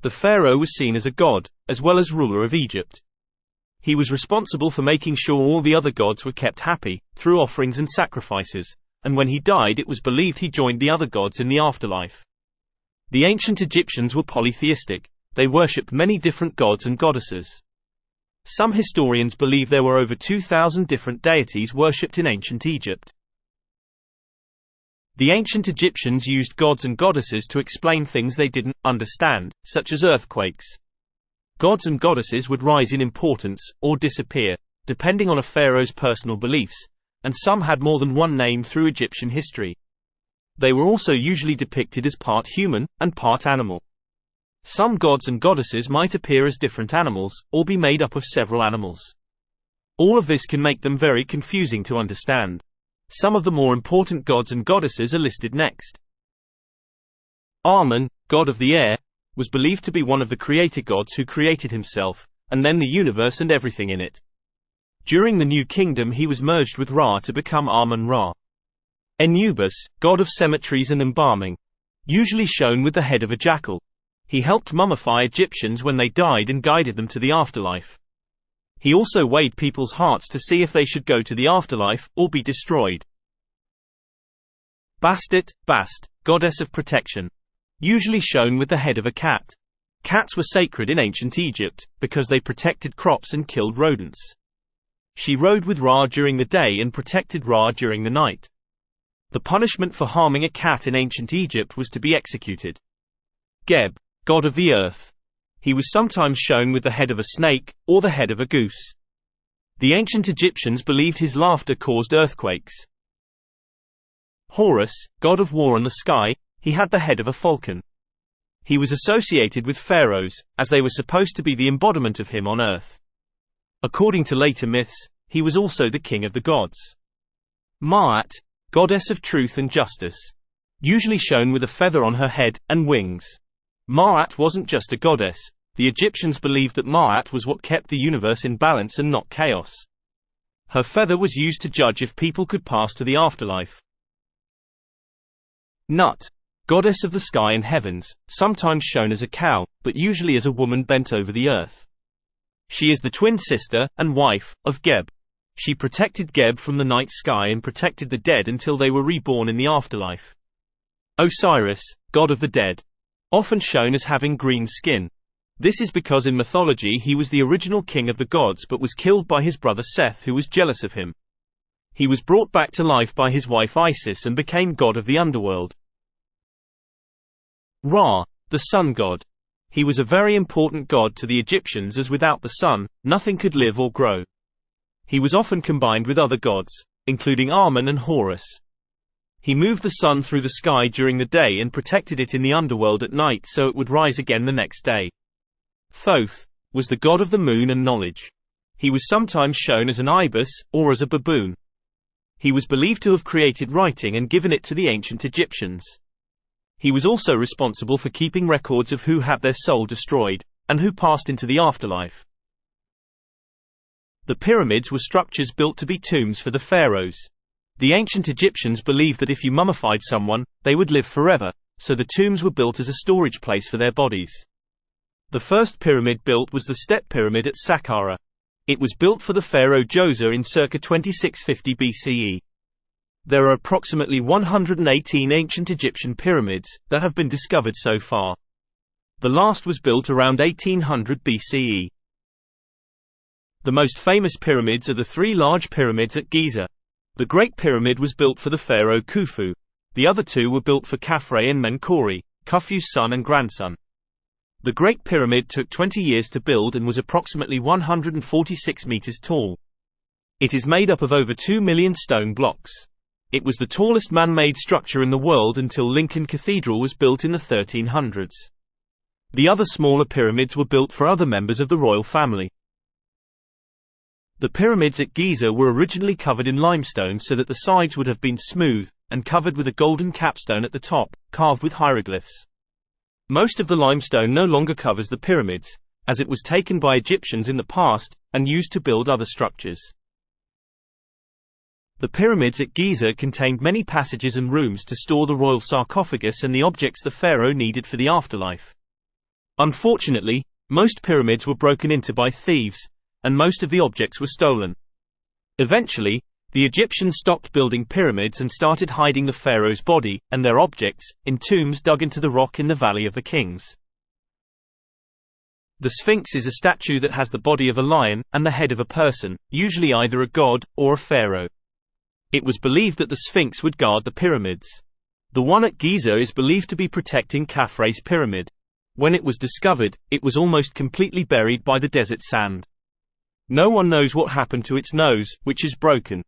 The pharaoh was seen as a god, as well as ruler of Egypt. He was responsible for making sure all the other gods were kept happy, through offerings and sacrifices, and when he died it was believed he joined the other gods in the afterlife. The ancient Egyptians were polytheistic. They worshipped many different gods and goddesses. Some historians believe there were over 2,000 different deities worshipped in ancient Egypt. The ancient Egyptians used gods and goddesses to explain things they didn't understand, such as earthquakes. Gods and goddesses would rise in importance, or disappear, depending on a pharaoh's personal beliefs, and some had more than one name through Egyptian history. They were also usually depicted as part human, and part animal. Some gods and goddesses might appear as different animals, or be made up of several animals. All of this can make them very confusing to understand. Some of the more important gods and goddesses are listed next. Amun, god of the air, was believed to be one of the creator gods who created himself, and then the universe and everything in it. During the New Kingdom he was merged with Ra to become Amun-Ra. Anubis, god of cemeteries and embalming. Usually shown with the head of a jackal. He helped mummify Egyptians when they died and guided them to the afterlife. He also weighed people's hearts to see if they should go to the afterlife, or be destroyed. Bastet, Bast, goddess of protection. Usually shown with the head of a cat. Cats were sacred in ancient Egypt, because they protected crops and killed rodents. She rode with Ra during the day and protected Ra during the night. The punishment for harming a cat in ancient Egypt was to be executed. Geb, god of the earth. He was sometimes shown with the head of a snake, or the head of a goose. The ancient Egyptians believed his laughter caused earthquakes. Horus, god of war and the sky, he had the head of a falcon. He was associated with pharaohs, as they were supposed to be the embodiment of him on earth. According to later myths, he was also the king of the gods. Ma'at, goddess of truth and justice. Usually shown with a feather on her head, and wings. Ma'at wasn't just a goddess. The Egyptians believed that Ma'at was what kept the universe in balance and not chaos. Her feather was used to judge if people could pass to the afterlife. Nut, goddess of the sky and heavens, sometimes shown as a cow, but usually as a woman bent over the earth. She is the twin sister, and wife, of Geb. She protected Geb from the night sky and protected the dead until they were reborn in the afterlife. Osiris, god of the dead. Often shown as having green skin. This is because in mythology he was the original king of the gods but was killed by his brother Seth, who was jealous of him. He was brought back to life by his wife Isis and became god of the underworld. Ra, the sun god. He was a very important god to the Egyptians, as without the sun, nothing could live or grow. He was often combined with other gods, including Amun and Horus. He moved the sun through the sky during the day and protected it in the underworld at night so it would rise again the next day. Thoth was the god of the moon and knowledge. He was sometimes shown as an ibis, or as a baboon. He was believed to have created writing and given it to the ancient Egyptians. He was also responsible for keeping records of who had their soul destroyed, and who passed into the afterlife. The pyramids were structures built to be tombs for the pharaohs. The ancient Egyptians believed that if you mummified someone, they would live forever, so the tombs were built as a storage place for their bodies. The first pyramid built was the Step Pyramid at Saqqara. It was built for the pharaoh Djoser in circa 2650 BCE. There are approximately 118 ancient Egyptian pyramids that have been discovered so far. The last was built around 1800 BCE. The most famous pyramids are the three large pyramids at Giza. The Great Pyramid was built for the pharaoh Khufu. The other two were built for Khafre and Menkaure, Khufu's son and grandson. The Great Pyramid took 20 years to build and was approximately 146 meters tall. It is made up of over 2 million stone blocks. It was the tallest man-made structure in the world until Lincoln Cathedral was built in the 1300s. The other smaller pyramids were built for other members of the royal family. The pyramids at Giza were originally covered in limestone so that the sides would have been smooth, and covered with a golden capstone at the top, carved with hieroglyphs. Most of the limestone no longer covers the pyramids, as it was taken by Egyptians in the past, and used to build other structures. The pyramids at Giza contained many passages and rooms to store the royal sarcophagus and the objects the pharaoh needed for the afterlife. Unfortunately, most pyramids were broken into by thieves, and most of the objects were stolen. Eventually, the Egyptians stopped building pyramids and started hiding the pharaoh's body, and their objects, in tombs dug into the rock in the Valley of the Kings. The Sphinx is a statue that has the body of a lion, and the head of a person, usually either a god, or a pharaoh. It was believed that the Sphinx would guard the pyramids. The one at Giza is believed to be protecting Khafre's pyramid. When it was discovered, it was almost completely buried by the desert sand. No one knows what happened to its nose, which is broken.